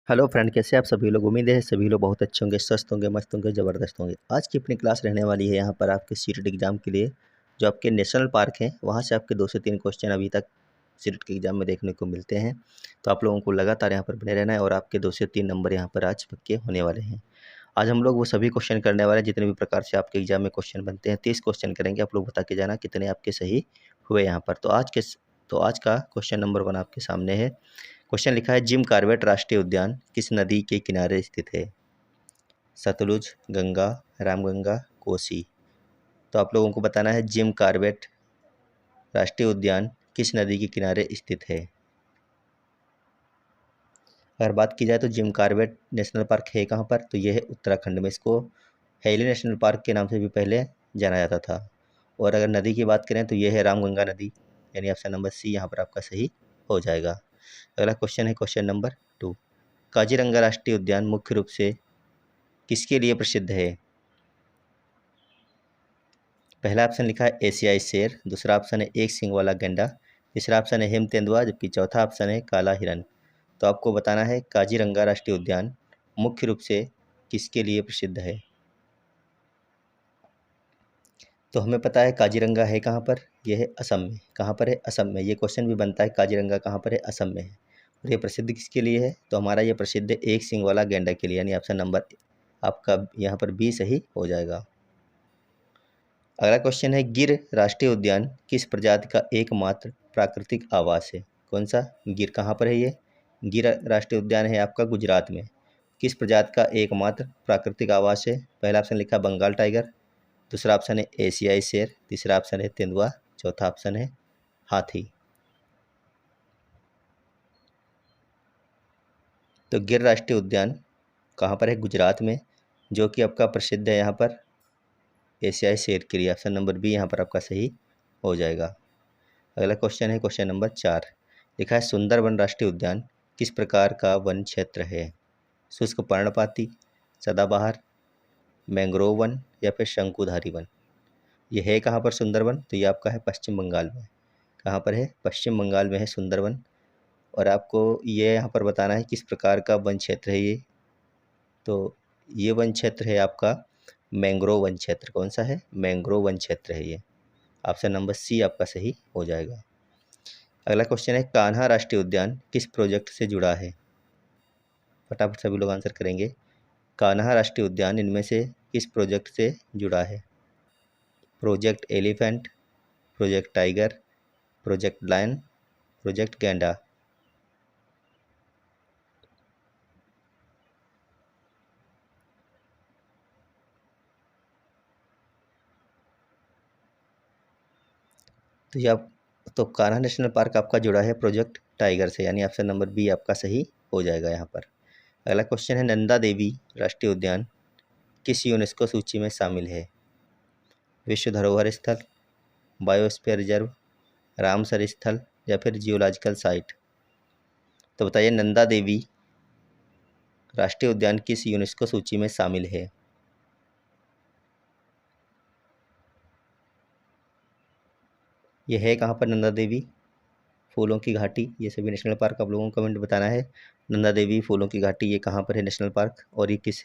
Hello friend, कैसे आप सभी लोग। उम्मीद है सभी लोग बहुत अच्छे होंगे, स्वस्थ होंगे, मस्त होंगे, ज़बरदस्त होंगे। आज की अपनी क्लास रहने वाली है यहाँ पर आपके सीटेट एग्ज़ाम के लिए। जो आपके नेशनल पार्क हैं वहाँ से आपके 2 से 3 क्वेश्चन अभी तक सीटेट के एग्ज़ाम में देखने को मिलते हैं। तो आप लोगों को लगातार यहाँ पर बने रहना है और आपके 2 से 3 नंबर यहाँ पर आज पक्के होने वाले हैं। आज हम लोग वो सभी क्वेश्चन करने वाले हैं जितने भी प्रकार से आपके एग्ज़ाम में क्वेश्चन बनते हैं। 30 क्वेश्चन करेंगे, आप लोग बता के जाना कितने आपके सही हुए यहाँ पर। तो आज का क्वेश्चन नंबर 1 आपके सामने है। क्वेश्चन लिखा है, जिम कॉर्बेट राष्ट्रीय उद्यान किस नदी के किनारे स्थित है? सतलुज, गंगा, रामगंगा, कोसी। तो आप लोगों को बताना है जिम कॉर्बेट राष्ट्रीय उद्यान किस नदी के किनारे स्थित है। अगर बात की जाए तो जिम कॉर्बेट नेशनल पार्क है कहाँ पर, तो ये है उत्तराखंड में। इसको हैली नेशनल पार्क के नाम से भी पहले जाना जाता था। और अगर नदी की बात करें तो ये है रामगंगा नदी, यानी ऑप्शन नंबर सी यहाँ पर आपका सही हो जाएगा। अगला क्वेश्चन है क्वेश्चन नंबर 2। काजीरंगा राष्ट्रीय उद्यान मुख्य रूप से किसके लिए प्रसिद्ध है? पहला ऑप्शन लिखा है एशियाई शेर, दूसरा ऑप्शन है एक सींग वाला गैंडा, तीसरा ऑप्शन है हिम तेंदुआ, जबकि चौथा ऑप्शन है काला हिरन। तो आपको बताना है काजीरंगा राष्ट्रीय उद्यान मुख्य रूप से किसके लिए प्रसिद्ध है। तो हमें पता है काजीरंगा है कहाँ पर, यह है असम में। कहाँ पर है? असम में। ये क्वेश्चन भी बनता है काजीरंगा कहाँ पर है? असम में है। और ये प्रसिद्ध किसके लिए है? तो हमारा ये प्रसिद्ध है एक सींग वाला गैंडा के लिए, यानी ऑप्शन नंबर आपका यहाँ पर बी सही हो जाएगा। अगला क्वेश्चन है, गिर राष्ट्रीय उद्यान किस प्रजाति का एकमात्र प्राकृतिक आवास है? कौन सा? गिर कहाँ पर है ये? गिर राष्ट्रीय उद्यान है आपका गुजरात में। किस प्रजाति का एकमात्र प्राकृतिक आवास है? पहला ऑप्शन लिखा बंगाल टाइगर, दूसरा ऑप्शन है एशियाई शेर, तीसरा ऑप्शन है तेंदुआ, चौथा ऑप्शन है हाथी। तो गिर राष्ट्रीय उद्यान कहाँ पर है? गुजरात में, जो कि आपका प्रसिद्ध है यहाँ पर एशियाई शेर के लिए। ऑप्शन नंबर बी यहाँ पर आपका सही हो जाएगा। अगला क्वेश्चन है क्वेश्चन नंबर 4। लिखा है, सुंदरबन राष्ट्रीय उद्यान किस प्रकार का वन क्षेत्र है? शुष्क पर्णपाती, सदाबहार, मैंग्रोव वन या फिर शंकुधारी वन। ये है कहाँ पर सुंदरबन? तो ये आपका है पश्चिम बंगाल में। कहाँ पर है? पश्चिम बंगाल में है सुंदरबन। और आपको ये यहाँ पर बताना है किस प्रकार का वन क्षेत्र है ये। तो ये वन क्षेत्र है आपका मैंग्रोव वन क्षेत्र। कौन सा है? मैंग्रोव वन क्षेत्र है ये। ऑप्शन नंबर सी आपका सही हो जाएगा। अगला क्वेश्चन है, कान्हा राष्ट्रीय उद्यान किस प्रोजेक्ट से जुड़ा है? फटाफट सभी लोग आंसर करेंगे। कान्हा राष्ट्रीय उद्यान इनमें से किस प्रोजेक्ट से जुड़ा है? Project elephant, project tiger, project lion, project गैंडा। तो ये आप तो कान्हा नेशनल पार्क आपका जुड़ा है प्रोजेक्ट टाइगर से, यानी ऑप्शन नंबर बी आपका सही हो जाएगा यहाँ पर। अगला क्वेश्चन है, नंदा देवी राष्ट्रीय उद्यान किस यूनेस्को सूची में शामिल है? विश्व धरोहर स्थल, बायोस्फीयर रिजर्व, रामसर स्थल या फिर जियोलॉजिकल साइट। तो बताइए नंदा देवी राष्ट्रीय उद्यान किस यूनेस्को सूची में शामिल है? यह है कहाँ पर नंदा देवी? फूलों की घाटी। ये सभी नेशनल पार्क आप लोगों को कमेंट बताना है। नंदा देवी, फूलों की घाटी, ये कहाँ पर है नेशनल पार्क और ये किस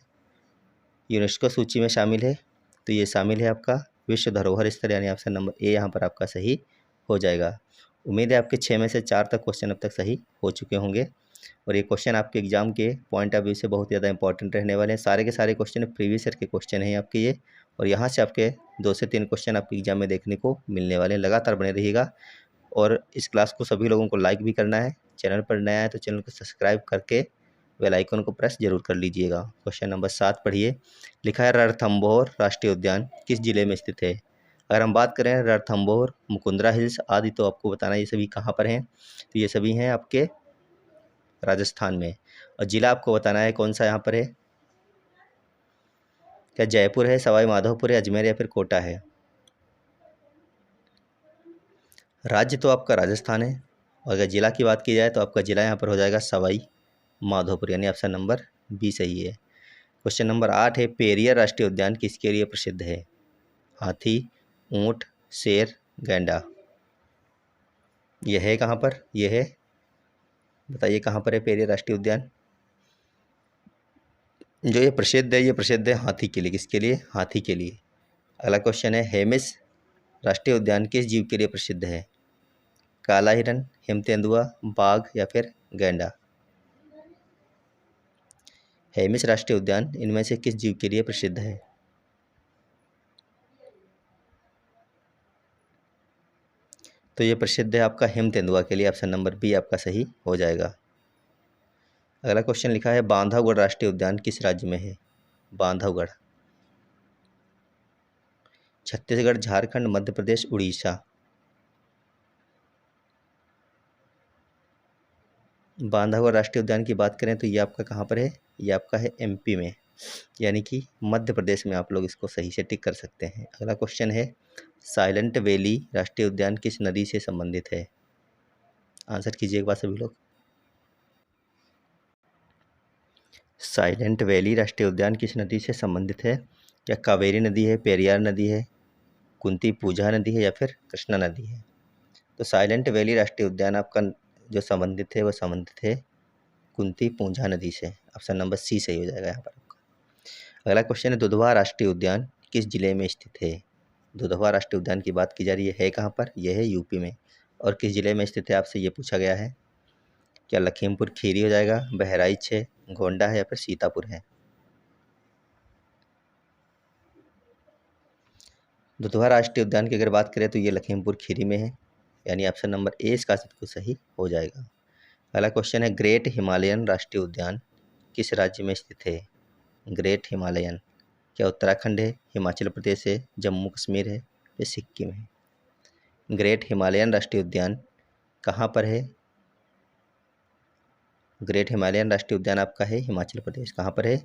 यूनेस्को सूची में शामिल है? तो ये शामिल है आपका विश्व धरोहर स्थल, यानी ऑप्शन नंबर ए यहाँ पर आपका सही हो जाएगा। उम्मीद है आपके 6 में से 4 तक क्वेश्चन अब तक सही हो चुके होंगे। और ये क्वेश्चन आपके एग्जाम के पॉइंट ऑफ व्यू से बहुत ज़्यादा इंपॉर्टेंट रहने वाले हैं। सारे के सारे क्वेश्चन प्रीवियस ईयर के क्वेश्चन हैं आपके ये। और यहाँ से आपके 2 से 3 क्वेश्चन आपके एग्जाम में देखने को मिलने वाले हैं। लगातार बने रहिएगा और इस क्लास को सभी लोगों को लाइक भी करना है। चैनल पर नया है तो चैनल को सब्सक्राइब करके बेल आइकन को प्रेस जरूर कर लीजिएगा। क्वेश्चन नंबर 7 पढ़िए। लिखा है, रणथंभौर राष्ट्रीय उद्यान किस जिले में स्थित है? अगर हम बात करें रणथंभौर, मुकुंदरा हिल्स आदि, तो आपको बताना ये सभी कहाँ पर हैं। तो ये सभी हैं आपके राजस्थान में। और जिला आपको बताना है कौन सा यहाँ पर है। क्या जयपुर है, सवाई माधोपुर है, अजमेर या फिर कोटा है? राज्य तो आपका राजस्थान है और अगर जिला की बात की जाए तो आपका जिला यहाँ पर हो जाएगा सवाई माधोपुर, यानी ऑप्शन नंबर बी सही है। क्वेश्चन नंबर 8 है, पेरियर राष्ट्रीय उद्यान किसके लिए प्रसिद्ध है? हाथी, ऊंट, शेर, गैंडा। यह है कहाँ पर? यह है, बताइए कहाँ पर है पेरियर राष्ट्रीय उद्यान? जो ये प्रसिद्ध है हाथी के लिए। किसके लिए? हाथी के लिए। अगला क्वेश्चन है, हेमिस राष्ट्रीय उद्यान किस जीव के लिए प्रसिद्ध है? काला हिरन, हिम तेंदुआ, बाघ या फिर गैंडा? हेमिस राष्ट्रीय उद्यान इनमें से किस जीव के लिए प्रसिद्ध है? तो ये प्रसिद्ध है आपका हिम तेंदुआ के लिए। ऑप्शन नंबर बी आपका सही हो जाएगा। अगला क्वेश्चन लिखा है, बांधवगढ़ राष्ट्रीय उद्यान किस राज्य में है? बांधवगढ़। छत्तीसगढ़, झारखंड, मध्य प्रदेश, उड़ीसा? बांधवगढ़ राष्ट्रीय उद्यान की बात करें तो ये आपका कहाँ पर है? ये आपका है एमपी में, यानी कि मध्य प्रदेश में। आप लोग इसको सही से टिक कर सकते हैं। अगला क्वेश्चन है, साइलेंट वैली राष्ट्रीय उद्यान किस नदी से संबंधित है? आंसर कीजिए एक बार सभी लोग। साइलेंट वैली राष्ट्रीय उद्यान किस नदी से संबंधित है? क्या कावेरी नदी है, पेरियार नदी है, कुंती पूजा नदी है या फिर कृष्णा नदी है? तो साइलेंट वैली राष्ट्रीय उद्यान आपका जो संबंधित है वो संबंधित है कुंती पूंजा नदी से। ऑप्शन नंबर सी सही हो जाएगा यहाँ पर आपका। अगला क्वेश्चन है, दुधवा राष्ट्रीय उद्यान किस जिले में स्थित है? दुधवा राष्ट्रीय उद्यान की बात की जा रही है कहाँ पर? यह है यूपी में। और किस जिले में स्थित है आपसे ये पूछा गया है। क्या लखीमपुर खीरी हो जाएगा, बहराइच है, गोंडा है या फिर सीतापुर है? दुधवा राष्ट्रीय उद्यान की अगर बात करें तो ये लखीमपुर खीरी में है, यानी ऑप्शन नंबर ए इसका बिल्कुल सही हो जाएगा। अगला क्वेश्चन है, ग्रेट हिमालयन राष्ट्रीय उद्यान किस राज्य में स्थित है? Great Himalayan. क्या उत्तराखंड है, हिमाचल प्रदेश है, जम्मू कश्मीर है या सिक्किम है? ग्रेट हिमालयन राष्ट्रीय उद्यान कहाँ पर है? ग्रेट हिमालयन राष्ट्रीय उद्यान आपका है हिमाचल प्रदेश। कहाँ पर है?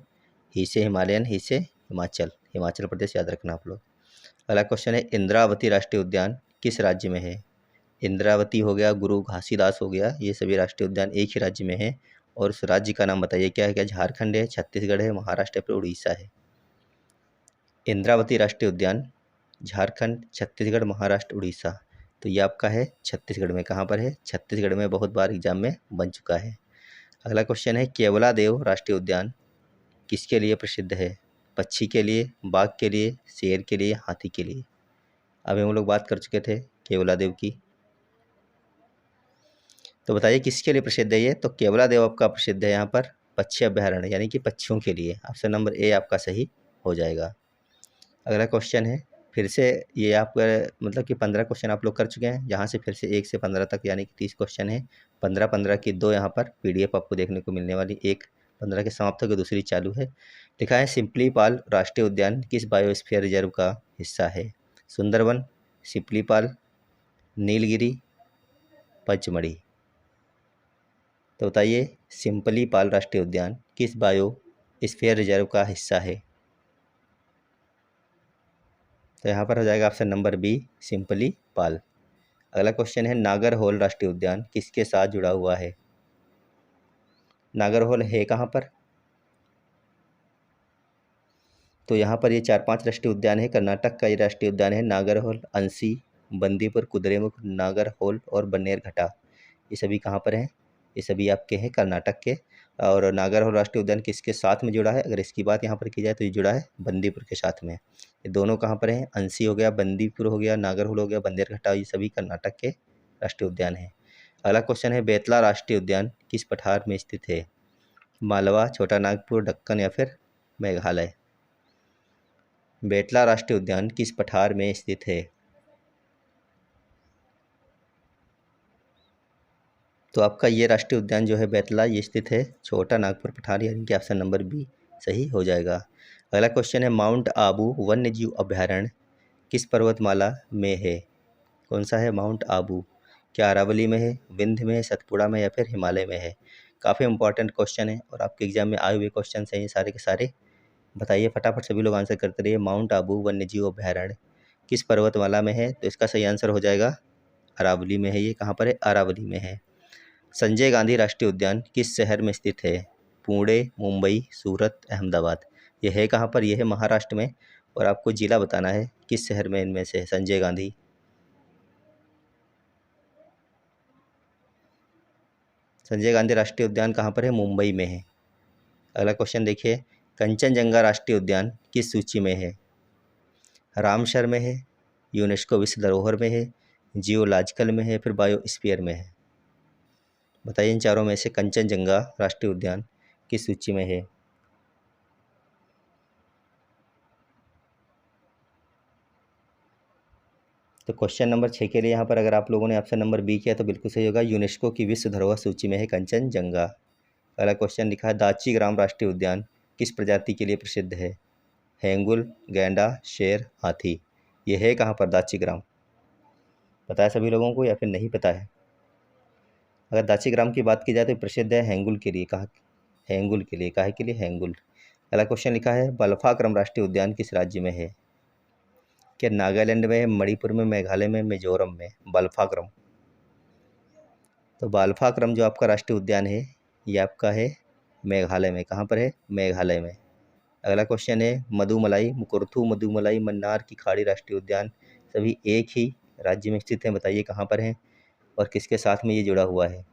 ही से हिमालयन, ही से हिमाचल, हिमाचल प्रदेश याद रखना आप लोग। अगला क्वेश्चन है, इंद्रावती राष्ट्रीय उद्यान किस राज्य में है? इंद्रावती हो गया, गुरु घासीदास हो गया, ये सभी राष्ट्रीय उद्यान एक ही राज्य में है। और उस राज्य का नाम बताइए क्या है? क्या झारखंड है, छत्तीसगढ़ है, महाराष्ट्र है, फिर उड़ीसा है? इंद्रावती राष्ट्रीय उद्यान झारखंड, छत्तीसगढ़, महाराष्ट्र, उड़ीसा। तो ये आपका है छत्तीसगढ़ में। कहाँ पर है? छत्तीसगढ़ में, बहुत बार एग्जाम में बन चुका है। अगला क्वेश्चन है, केवलादेव राष्ट्रीय उद्यान किसके लिए प्रसिद्ध है? पक्षी के लिए, बाघ के लिए, शेर के लिए, हाथी के लिए? अभी हम लोग बात कर चुके थे केवलादेव की, तो बताइए किसके लिए प्रसिद्ध है ये? तो केवलादेव आपका प्रसिद्ध है यहाँ पर पक्षी अभ्यारण्य, यानी कि पक्षियों के लिए। ऑप्शन नंबर ए आपका सही हो जाएगा। अगला क्वेश्चन है, फिर से ये आपका मतलब कि 15 क्वेश्चन आप लोग कर चुके हैं। यहाँ से फिर से 1 से 15 तक यानी कि 30 क्वेश्चन है। 15-15 की 2 यहाँ पर पीडीएफ आपको देखने को मिलने वाली। एक 15 के समाप्त होकर दूसरी चालू है। लिखा है, सिम्पलीपाल राष्ट्रीय उद्यान किस बायोस्फीयर रिजर्व का हिस्सा है? सुंदरवन, सिम्पलीपाल, नीलगिरी, पचमढ़ी? तो बताइए, सिम्पलीपाल राष्ट्रीय उद्यान किस बायोस्फीयर रिजर्व का हिस्सा है? तो यहाँ पर हो जाएगा ऑप्शन नंबर बी, सिंपली पाल। अगला क्वेश्चन है, नागरहोल राष्ट्रीय उद्यान किसके साथ जुड़ा हुआ है? नागरहोल है कहाँ पर? तो यहाँ पर ये 4-5 राष्ट्रीय उद्यान है। कर्नाटक का ये राष्ट्रीय उद्यान है नागरहोल, अंसी, बंदीपुर, कुद्रेमुख, नागरहोल और बन्नेरघट्टा। ये सभी कहाँ पर हैं? ये सभी आपके हैं कर्नाटक के। और नागरहोल राष्ट्रीय उद्यान किसके साथ में जुड़ा है? अगर इसकी बात यहाँ पर की जाए तो ये जुड़ा है बंदीपुर के साथ में। ये दोनों कहाँ पर हैं? अंसी हो गया, बंदीपुर हो गया, नागरहोल हो गया, बन्नेरघट्टा, ये सभी कर्नाटक के राष्ट्रीय उद्यान हैं। अगला क्वेश्चन है, बेतला राष्ट्रीय उद्यान किस पठार में स्थित है? मालवा, छोटा नागपुर, दक्कन या फिर मेघालय? बेतला राष्ट्रीय उद्यान किस पठार में स्थित है? तो आपका ये राष्ट्रीय उद्यान जो है बेतला, ये स्थित है छोटा नागपुर पठार, यानी कि ऑप्शन नंबर बी सही हो जाएगा। अगला क्वेश्चन है, माउंट आबू वन्य जीव अभ्यारण्य किस पर्वतमाला में है? कौन सा है माउंट आबू? क्या अरावली में है, विंध्य में है, सतपुड़ा में या फिर हिमालय में है? काफ़ी इंपॉर्टेंट क्वेश्चन है और आपके एग्जाम में आए हुए क्वेश्चन हैं ये सारे के सारे। बताइए फटाफट सभी लोग आंसर करते रहिए। माउंट आबू वन्य जीव अभ्यारण्य किस पर्वतमाला में है? तो इसका सही आंसर हो जाएगा अरावली में है। ये कहाँ पर है? अरावली में है। संजय गांधी राष्ट्रीय उद्यान किस शहर में स्थित है? पुणे, मुंबई, सूरत, अहमदाबाद? ये है कहाँ पर? यह है महाराष्ट्र में। और आपको जिला बताना है किस शहर में इनमें से है संजय गांधी। संजय गांधी राष्ट्रीय उद्यान कहाँ पर है? मुंबई में है। अगला क्वेश्चन देखिए, कंचनजंगा राष्ट्रीय उद्यान किस सूची में है? रामसर में है, यूनेस्को विश्व धरोहर में है, जियोलॉजिकल में है, फिर बायोस्फीयर में है? बताइए इन चारों में से कंचनजंगा राष्ट्रीय उद्यान किस सूची में है? तो क्वेश्चन नंबर 6 के लिए यहाँ पर अगर आप लोगों ने ऑप्शन नंबर बी किया तो बिल्कुल सही होगा, यूनेस्को की विश्व धरोहर सूची में है कंचनजंगा। अगला क्वेश्चन लिखा है दाचीग्राम राष्ट्रीय उद्यान किस प्रजाति के लिए प्रसिद्ध है? हेंगुल, गैंडा, शेर, हाथी? ये है कहाँ पर दाचीग्राम? पता है सभी लोगों को या फिर नहीं पता है? अगर दाचीग्राम की बात की जाए तो प्रसिद्ध है हेंगुल के लिए। कहा हेंगुल के लिए, काहे के लिए? हेंगुल। अगला क्वेश्चन लिखा है बल्फाक्रम राष्ट्रीय उद्यान किस राज्य में है? क्या नागालैंड में, मणिपुर में, मेघालय में, मिजोरम में? बल्फाक्रम। तो बाल्फाक्रम जो आपका राष्ट्रीय उद्यान है ये आपका है मेघालय में। कहाँ पर है? मेघालय में। अगला क्वेश्चन है मधुमलाई, मुकुरथू, मधुमलाई, मन्नार की खाड़ी राष्ट्रीय उद्यान सभी एक ही राज्य में स्थित हैं। बताइए कहाँ पर हैं और किसके साथ में ये जुड़ा हुआ है?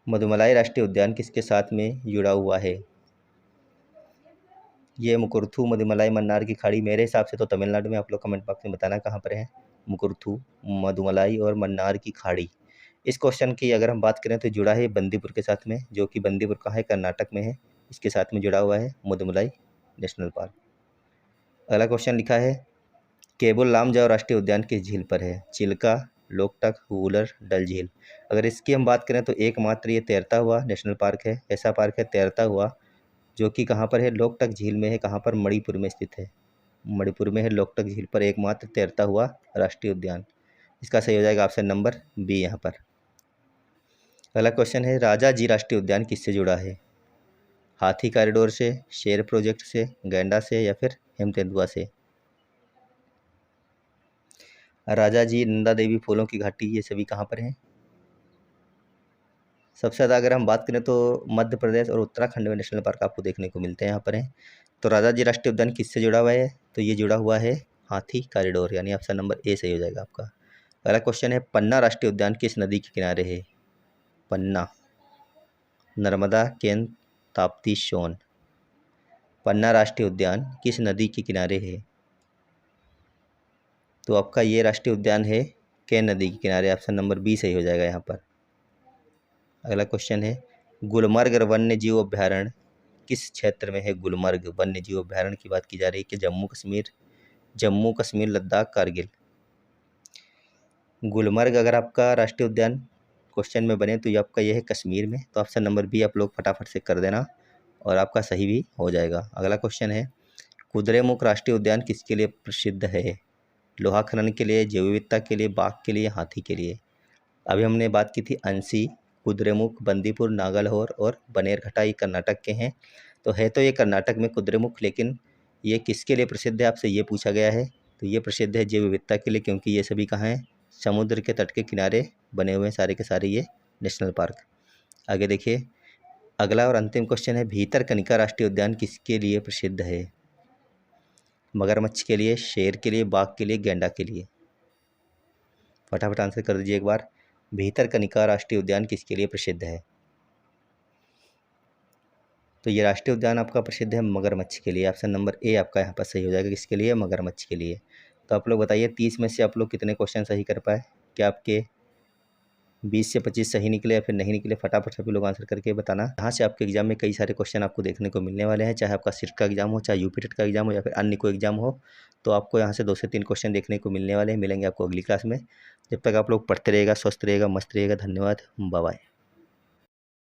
मधुमलाई राष्ट्रीय उद्यान किसके साथ में जुड़ा हुआ है? ये मुकुरथू, मधुमलाई, मन्नार की खाड़ी मेरे हिसाब से तो तमिलनाडु में। आप लोग कमेंट बॉक्स में बताना कहाँ पर है मुकुरथू, मधुमलाई और मन्नार की खाड़ी। इस क्वेश्चन की अगर हम बात करें तो जुड़ा है बंदीपुर के साथ में, जो कि बंदीपुर कहाँ है? कर्नाटक में है। इसके साथ में जुड़ा हुआ है मधुमलाई नेशनल पार्क। अगला क्वेश्चन लिखा है केबुल लामजाओ राष्ट्रीय उद्यान किस झील पर है? चिल्का, लोकटक, वूलर, डल झील? अगर इसकी हम बात करें तो एकमात्र ये तैरता हुआ नेशनल पार्क है। ऐसा पार्क है तैरता हुआ जो कि कहाँ पर है? लोकटक झील में है। कहाँ पर? मणिपुर में स्थित है। मणिपुर में है लोकटक झील पर एकमात्र तैरता हुआ राष्ट्रीय उद्यान। इसका सही हो जाएगा ऑप्शन नंबर बी यहाँ पर। अगला क्वेश्चन है राजाजी राष्ट्रीय उद्यान किससे जुड़ा है? हाथी कॉरिडोर से, शेर प्रोजेक्ट से, गैंडा से या फिर हेमतेंदुआ से? राजाजी, नंदा देवी, फूलों की घाटी ये सभी कहाँ पर हैं? सबसे ज़्यादा अगर हम बात करें तो मध्य प्रदेश और उत्तराखंड में नेशनल पार्क आपको देखने को मिलते हैं यहाँ पर हैं। तो राजाजी राष्ट्रीय उद्यान किससे जुड़ा हुआ है? तो ये जुड़ा हुआ है हाथी कॉरिडोर, यानी ऑप्शन नंबर ए सही हो जाएगा आपका। अगला क्वेश्चन है पन्ना राष्ट्रीय उद्यान किस नदी के किनारे है? पन्ना, नर्मदा, केन, ताप्ती, सोन? पन्ना राष्ट्रीय उद्यान किस नदी के किनारे है? तो आपका ये राष्ट्रीय उद्यान है केन नदी के किनारे। ऑप्शन नंबर बी सही हो जाएगा यहाँ पर। अगला क्वेश्चन है गुलमर्ग वन्य जीव अभ्यारण्य किस क्षेत्र में है? गुलमर्ग वन्य जीव अभ्यारण्य की बात की जा रही है कि जम्मू कश्मीर, लद्दाख, कारगिल? गुलमर्ग अगर आपका राष्ट्रीय उद्यान क्वेश्चन में बने तो ये आपका ये है कश्मीर में। तो ऑप्शन नंबर बी आप लोग फटाफट से कर देना और आपका सही भी हो जाएगा। अगला क्वेश्चन है कुद्रेमुख राष्ट्रीय उद्यान किसके लिए प्रसिद्ध है? लोहा खनन के लिए, जैव विविधता के लिए, बाघ के लिए, हाथी के लिए? अभी हमने बात की थी अंसी, कुद्रेमुख, बंदीपुर, नागलहोर और बनेरघट्टा, ये कर्नाटक के हैं। तो है तो ये कर्नाटक में कुद्रेमुख, लेकिन ये किसके लिए प्रसिद्ध है आपसे ये पूछा गया है। तो ये प्रसिद्ध है जैव विविधता के लिए, क्योंकि ये सभी कहाँ हैं? समुद्र के तट के किनारे बने हुए हैं सारे के सारे ये नेशनल पार्क। आगे देखिए अगला और अंतिम क्वेश्चन है भीतरकनिका राष्ट्रीय उद्यान किसके लिए प्रसिद्ध है? मगरमच्छ के लिए, शेर के लिए, बाघ के लिए, गैंडा के लिए? फटाफट आंसर कर दीजिए एक बार। भीतरकनिका राष्ट्रीय उद्यान किसके लिए प्रसिद्ध है? तो ये राष्ट्रीय उद्यान आपका प्रसिद्ध है मगरमच्छ के लिए। ऑप्शन नंबर ए आपका यहाँ पर सही हो जाएगा। किसके लिए? मगरमच्छ के लिए। तो आप लोग बताइए 30 में से आप लोग कितने क्वेश्चन सही कर पाए? क्या आपके 20 से 25 सही निकले या फिर नहीं निकले? फटाफट सभी लोग आंसर करके बताना। यहाँ से आपके एग्जाम में कई सारे क्वेश्चन आपको देखने को मिलने वाले हैं, चाहे आपका सिर्फ का एग्जाम हो, चाहे यूपी का एग्जाम हो या फिर अन्य कोई एग्जाम हो। तो आपको यहाँ से 2 से 3 क्वेश्चन देखने को मिलने वाले हैं। मिलेंगे आपको अगली क्लास में। जब तक आप लोग पढ़ते रहेगा, स्वस्थ रहेगा, मस्त रहेगा। धन्यवाद, बाय बाय।